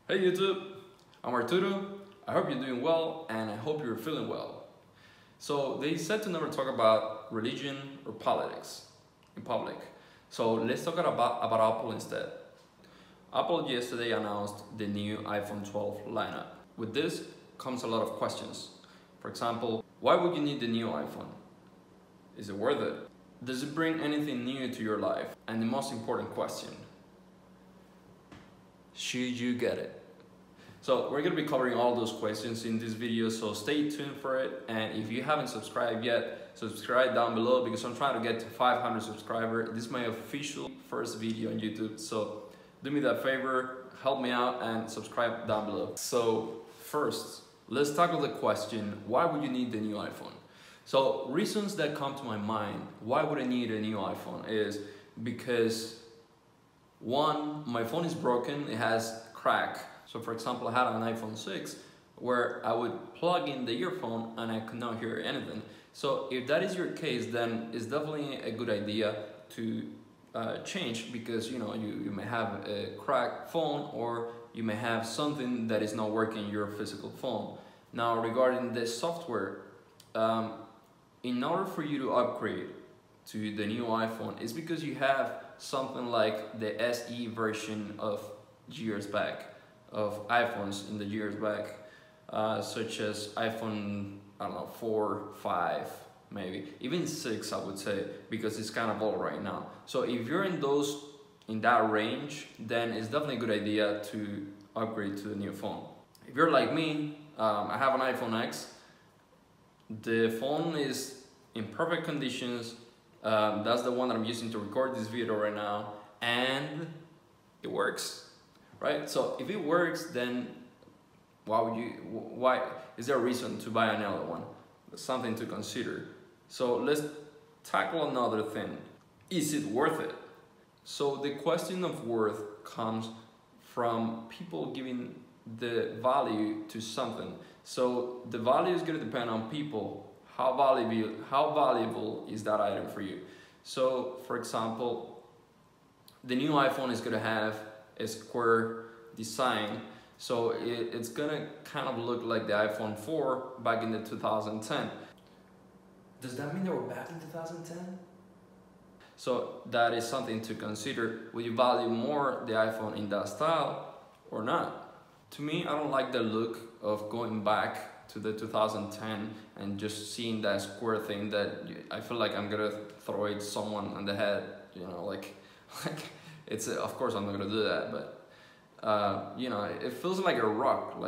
Hey YouTube, I'm Arturo. I hope you're doing well and I hope you're feeling well. So they said to never talk about religion or politics in public. So let's talk about Apple instead. Apple yesterday announced the new iPhone 12 lineup. With this comes a lot of questions. For example, why would you need the new iPhone? Is it worth it? Does it bring anything new to your life? And the most important question, should you get it? So we're gonna be covering all those questions in this video, so stay tuned for it. And if you haven't subscribed yet, subscribe down below because I'm trying to get to 500 subscribers. This is my official first video on YouTube, so do me that favor, help me out and subscribe down below. So first, let's tackle the question, why would you need the new iPhone? So reasons that come to my mind, why would I need a new iPhone is because one, my phone is broken, it has crack. So for example, I had an iPhone 6 where I would plug in the earphone and I could not hear anything. So if that is your case, then it's definitely a good idea to change because you may have a cracked phone or you may have something that is not working in your physical phone. Now regarding the software, in order for you to upgrade to the new iPhone, it's because you have something like the SE version of years back, of iPhones in the years back, such as iPhone, I don't know, 4, 5, maybe, even 6 I would say, because it's kind of old right now. So if you're in that range, then it's definitely a good idea to upgrade to the new phone. If you're like me, I have an iPhone X. The phone is in perfect conditions. That's the one that I'm using to record this video right now, and it works, right? So if it works, then why is there a reason to buy another one? That's something to consider. So let's tackle another thing. Is it worth it? So the question of worth comes from people giving the value to something. So the value is going to depend on people. How valuable is that item for you? So for example, the new iPhone is going to have a square design, so it's going to kind of look like the iPhone 4 back in the 2010. Does that mean that we're back in 2010? So that is something to consider. Will you value more the iPhone in that style or not? To me, I don't like the look of going back to the 2010 and just seeing that square thing that I feel like I'm gonna throw it someone on the head, like it's of course I'm not gonna do that, but it feels like a rock,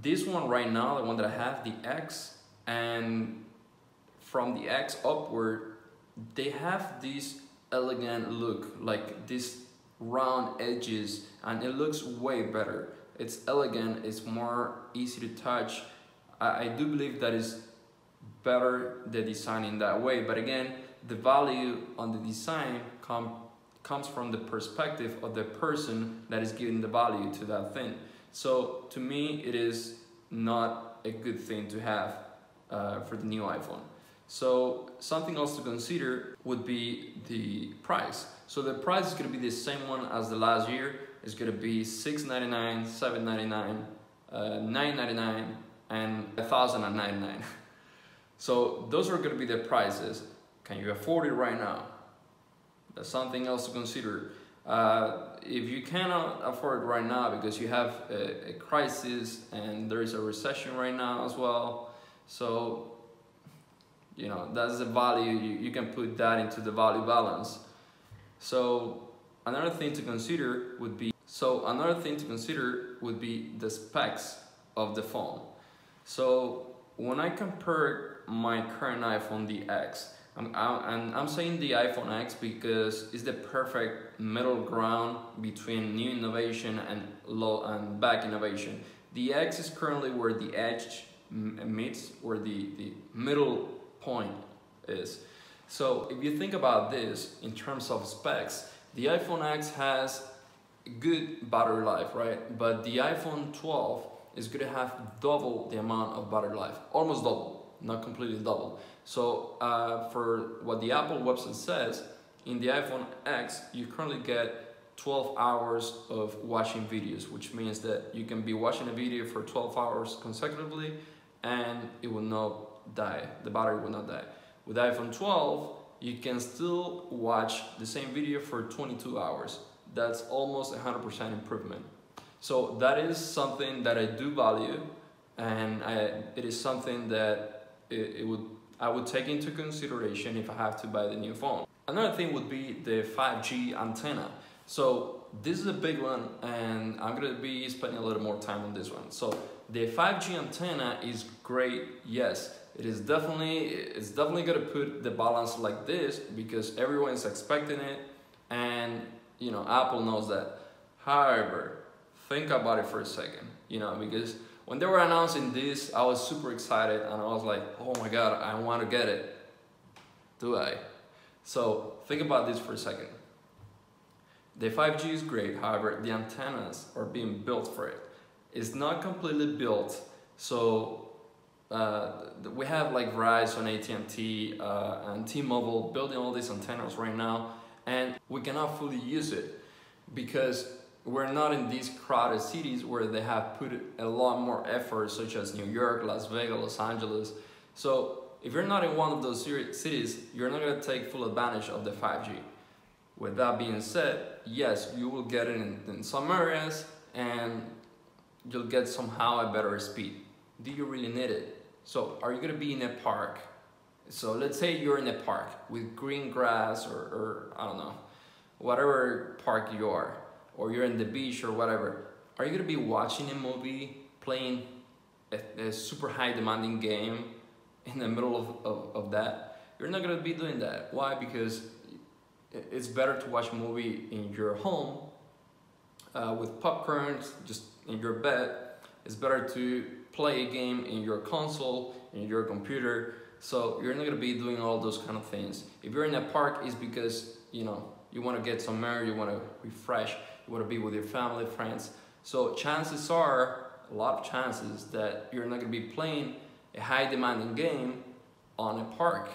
this one right now, the one that I have, the X, and from the X upward they have this elegant look, like these round edges, and it looks way better. It's elegant, it's more easy to touch. I do believe that is better, the design in that way, but again, the value on the design comes from the perspective of the person that is giving the value to that thing. So to me, it is not a good thing to have for the new iPhone. So something else to consider would be the price. So the price is going to be the same one as the last year. It's going to be $699, $799, $999, and $1,099. So those are going to be the prices. Can you afford it right now? That's something else to consider. If you cannot afford it right now because you have a crisis and there is a recession right now as well, so that's the value. You can put that into the value balance. So another thing to consider would be the specs of the phone. So when I compare my current iPhone, the X, I'm saying the iPhone X because it's the perfect middle ground between new innovation and back innovation. The X is currently where the edge meets, where the middle point is. So if you think about this in terms of specs, the iPhone X has good battery life, right? But the iPhone 12 is going to have double the amount of battery life, almost double, not completely double. So for what the Apple website says, in the iPhone X, you currently get 12 hours of watching videos, which means that you can be watching a video for 12 hours consecutively and it will not die, the battery will not die. With iPhone 12, you can still watch the same video for 22 hours. That's almost 100% improvement. So that is something that I do value, and it is something that I would take into consideration if I have to buy the new phone. Another thing would be the 5G antenna. So this is a big one, and I'm gonna be spending a little more time on this one. So the 5G antenna is great, yes. It's definitely gonna put the balance like this because everyone is expecting it, and you know, Apple knows that. However, think about it for a second, you know, because when they were announcing this, I was super excited and I was like, oh my God, I want to get it. Do I? So think about this for a second. The 5G is great, however, the antennas are being built for it. It's not completely built, so we have like Verizon, AT&T, and T-Mobile building all these antennas right now, and we cannot fully use it because we're not in these crowded cities where they have put a lot more effort, such as New York, Las Vegas, Los Angeles. So if you're not in one of those cities, you're not going to take full advantage of the 5G. With that being said, yes, you will get it in some areas and you'll get somehow a better speed. Do you really need it? So are you going to be in a park? So let's say you're in a park with green grass or I don't know, whatever park you are, or you're in the beach or whatever. Are you going to be watching a movie, playing a super high demanding game in the middle of that? You're not going to be doing that. Why? Because it's better to watch a movie in your home with popcorn, just in your bed. It's better to play a game in your console, in your computer. So you're not going to be doing all those kind of things. If you're in a park, it's because, you know, you want to get some air, you want to refresh, you want to be with your family, friends. So chances are, a lot of chances, that you're not going to be playing a high demanding game on a park.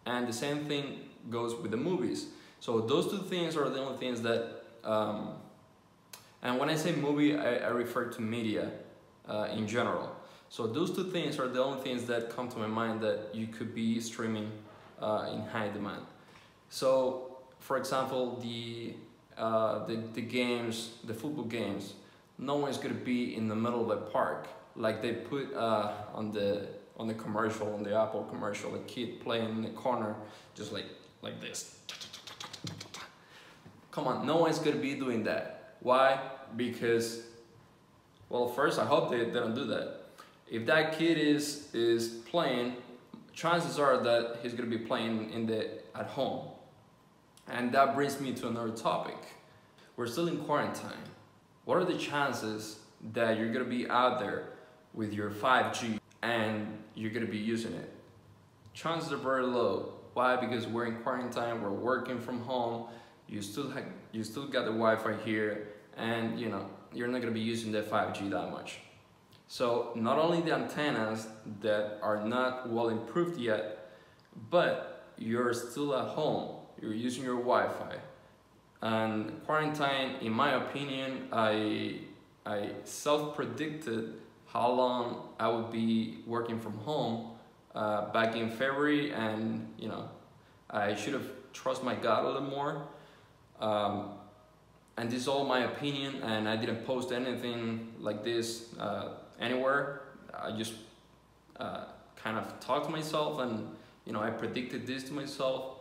And the same thing goes with the movies. So those two things are the only things that, and when I say movie, I refer to media in general. So those two things are the only things that come to my mind that you could be streaming in high demand. So for example, the games, the football games, no one's gonna be in the middle of a park like they put on the commercial, on the Apple commercial, a kid playing in the corner, just like this. Come on, no one's gonna be doing that. Why? Because, well, first I hope they don't do that. If that kid is playing, chances are that he's gonna be playing at home. And that brings me to another topic. We're still in quarantine. What are the chances that you're gonna be out there with your 5G and you're gonna be using it? Chances are very low. Why? Because we're in quarantine, we're working from home, you still got the Wi-Fi here, and you know, you're not gonna be using the 5G that much. So not only the antennas that are not well improved yet, but you're still at home, you're using your Wi-Fi. And quarantine, in my opinion, I self-predicted how long I would be working from home back in February, and you know, I should have trusted my gut a little more. And this is all my opinion, and I didn't post anything like this anywhere. I just kind of talked to myself, and you know, I predicted this to myself.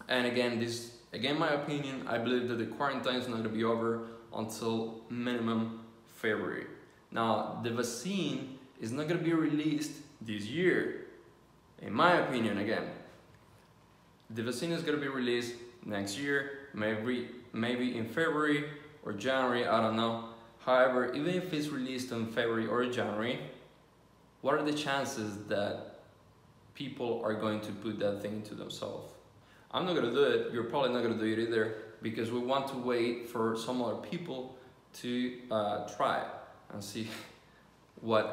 And again, my opinion, I believe that the quarantine is not going to be over until minimum February. Now, the vaccine is not going to be released this year, in my opinion. Again, the vaccine is going to be released next year, maybe in February or January, I don't know. However, even if it's released in February or January, what are the chances that people are going to put that thing into themselves? I'm not gonna do it, you're probably not gonna do it either, because we want to wait for some other people to try it and see what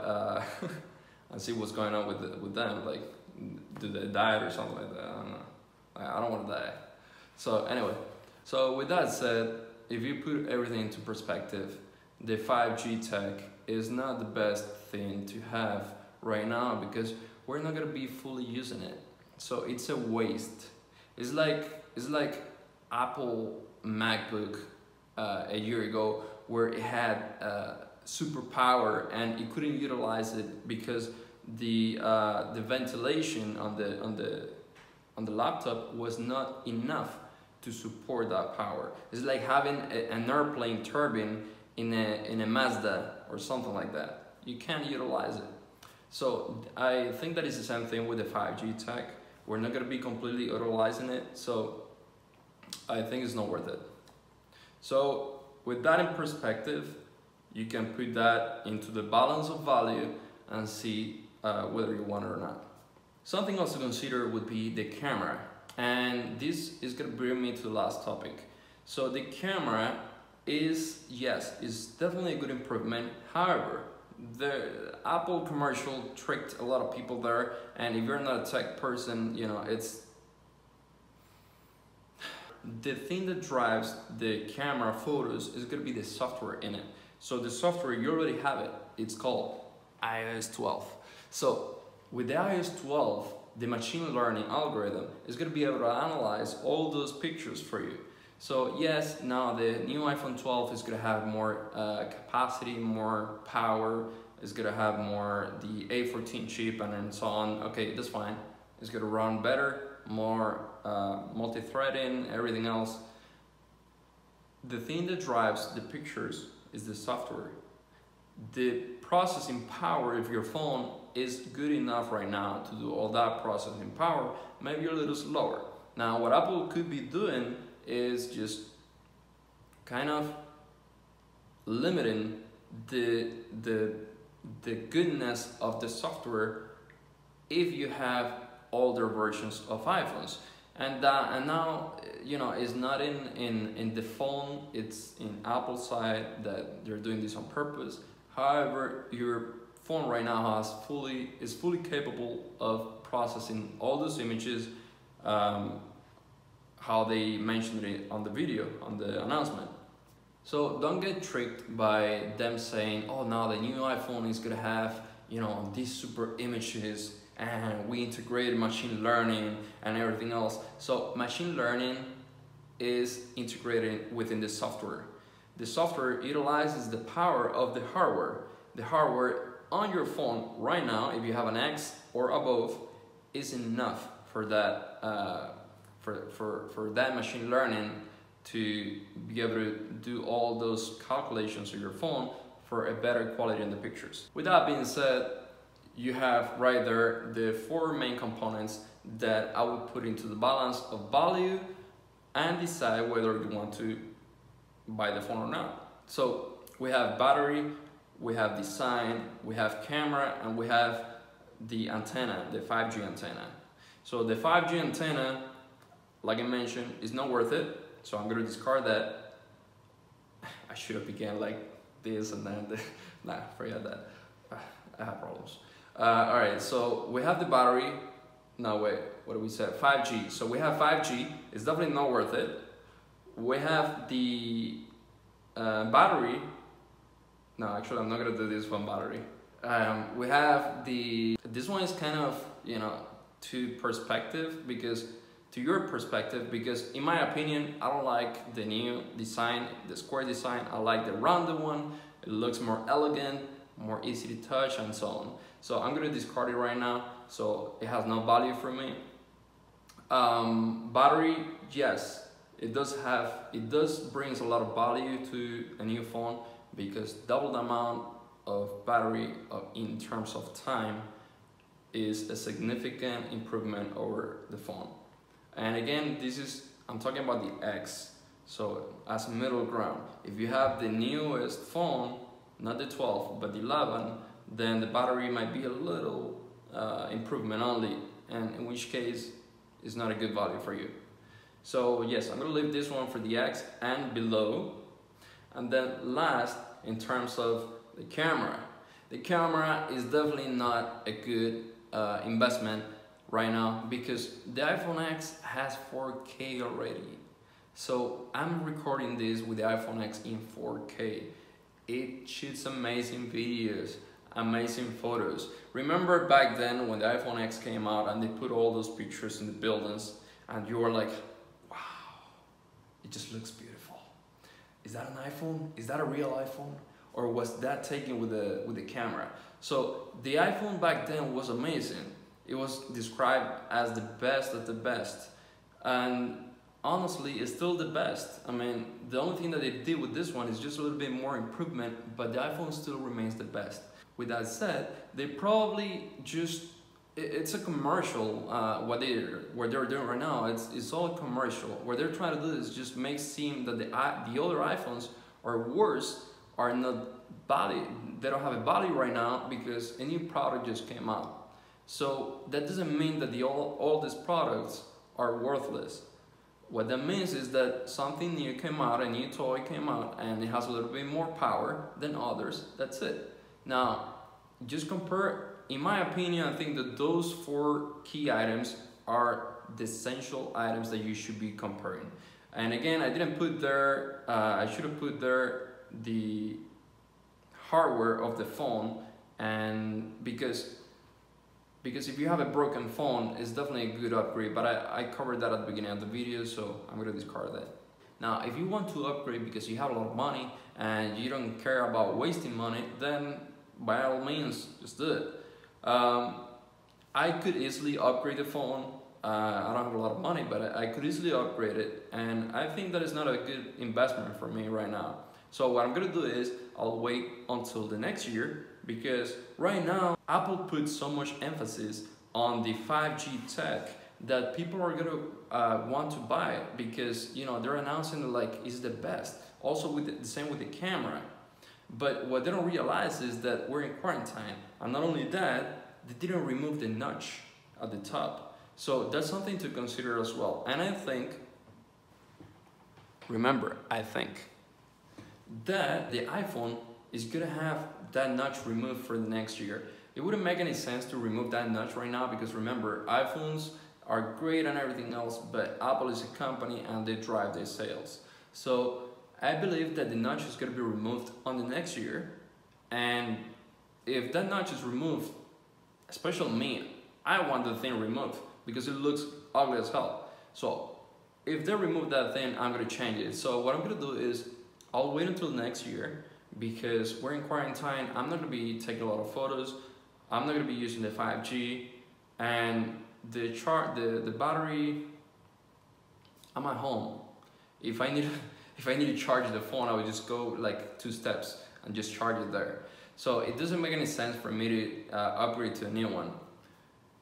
and see what's going on with them. Like, do they die or something like that? I don't know. I don't want to die. So anyway, so with that said, if you put everything into perspective, the 5G tech is not the best thing to have right now because we're not gonna be fully using it. So it's a waste. It's like Apple MacBook a year ago, where it had superpower and it couldn't utilize it because the ventilation on the laptop was not enough to support that power. It's like having an airplane turbine in a Mazda or something like that. You can't utilize it. So I think that is the same thing with the 5G tech. We're not gonna be completely utilizing it, so I think it's not worth it. So with that in perspective, you can put that into the balance of value and see whether you want it or not. Something else to consider would be the camera. And this is gonna bring me to the last topic. So the camera is, yes, is definitely a good improvement. However, the Apple commercial tricked a lot of people there, and if you're not a tech person, you know, it's the thing that drives the camera photos is going to be the software in it. So the software, you already have it. It's called iOS 12. So with the iOS 12, the machine learning algorithm is going to be able to analyze all those pictures for you. So yes, now the new iPhone 12 is going to have more capacity, more power. It's going to have more the A14 chip and so on. Okay, that's fine. It's going to run better, more multi-threading, everything else. The thing that drives the pictures is the software. The processing power of your phone is good enough right now to do all that processing power, maybe a little slower. Now what Apple could be doing is just kind of limiting the goodness of the software if you have older versions of iPhones. And now, you know, it's not in the phone, it's in Apple side that they're doing this on purpose. However, your phone right now is fully capable of processing all those images, how they mentioned it on the video, on the announcement. So don't get tricked by them saying, oh, now the new iPhone is gonna have, you know, these super images and we integrated machine learning and everything else. So machine learning is integrated within the software. The software utilizes the power of the hardware. The hardware on your phone right now, if you have an X or above, is enough for that for that machine learning to be able to do all those calculations on your phone for a better quality in the pictures. With that being said, you have right there the four main components that I would put into the balance of value and decide whether you want to buy the phone or not. So we have battery, we have design, we have camera, and we have the antenna, the 5G antenna. So the 5G antenna, like I mentioned, is not worth it. So I'm gonna discard that. I should have began like this and then, nah, forget that. I have problems. All right, so we have the battery. No, wait, what did we say? 5G. So we have 5G. It's definitely not worth it. We have the battery. No, actually, I'm not gonna do this one battery. We have this one is kind of, you know, to perspective because, to your perspective, because in my opinion, I don't like the new design, the square design. I like the rounded one. It looks more elegant, more easy to touch and so on. So I'm gonna discard it right now. So it has no value for me. Battery, yes, it does brings a lot of value to a new phone because double the amount of battery in terms of time is a significant improvement over the phone. And again, I'm talking about the X. So as a middle ground, if you have the newest phone, not the 12, but the 11, then the battery might be a little improvement only, and in which case, it's not a good value for you. So yes, I'm gonna leave this one for the X and below. And then last, in terms of the camera is definitely not a good investment right now because the iPhone X has 4K already. So I'm recording this with the iPhone X in 4K. It shoots amazing videos, amazing photos. Remember back then when the iPhone X came out and they put all those pictures in the buildings and you were like, wow, it just looks beautiful. Is that an iPhone? Is that a real iPhone? Or was that taken with the camera? So the iPhone back then was amazing. It was described as the best of the best. And honestly, it's still the best. I mean, the only thing that they did with this one is just a little bit more improvement, but the iPhone still remains the best. With that said, they probably just, it's a commercial, what they're doing right now, it's all a commercial. What they're trying to do is just make seem that the other iPhones are worse, are not body, they don't have a body right now because a new product just came out. So that doesn't mean that all these products are worthless. What that means is that something new came out, a new toy came out, and it has a little bit more power than others. That's it. Now, just compare, in my opinion, I think that those 4 key items are the essential items that you should be comparing. And again, I didn't put there, I should have put there the hardware of the phone, and because if you have a broken phone, it's definitely a good upgrade, but I covered that at the beginning of the video, so I'm going to discard that. Now, if you want to upgrade because you have a lot of money and you don't care about wasting money, then by all means, just do it. I could easily upgrade the phone. I don't have a lot of money, but I could easily upgrade it, and I think that is not a good investment for me right now. So what I'm going to do is I'll wait until the next year, because right now Apple puts so much emphasis on the 5G tech that people are going to want to buy it, because they're announcing like it's the best. Also with the same with the camera. But what they don't realize is that we're in quarantine, and not only that, they didn't remove the notch at the top. So that's something to consider as well. And I think that the iPhone is gonna have that notch removed for the next year. It wouldn't make any sense to remove that notch right now, because remember, iPhones are great and everything else, but Apple is a company and they drive their sales. So I believe that the notch is gonna be removed on the next year, and if that notch is removed, especially me, I want the thing removed because it looks ugly as hell. So if they remove that thing, I'm gonna change it. So what I'm gonna do is I'll wait until next year, because we're in quarantine. I'm not gonna be taking a lot of photos. I'm not gonna be using the 5G, and the battery. I'm at home. If I need to charge the phone, I would just go like 2 steps and just charge it there. So it doesn't make any sense for me to upgrade to a new one.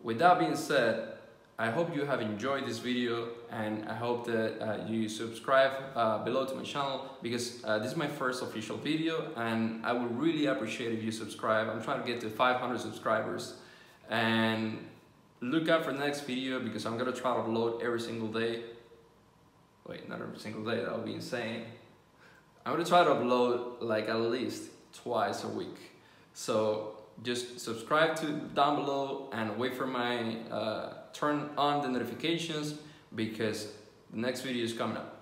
With that being said, I hope you have enjoyed this video, and I hope that you subscribe below to my channel, because this is my first official video, and I would really appreciate if you subscribe. I'm trying to get to 500 subscribers, and look out for the next video, because I'm gonna try to upload every single day. Wait, not every single day, that would be insane. I'm gonna try to upload like at least twice a week. So just subscribe to down below and wait for my turn on the notifications, because the next video is coming up.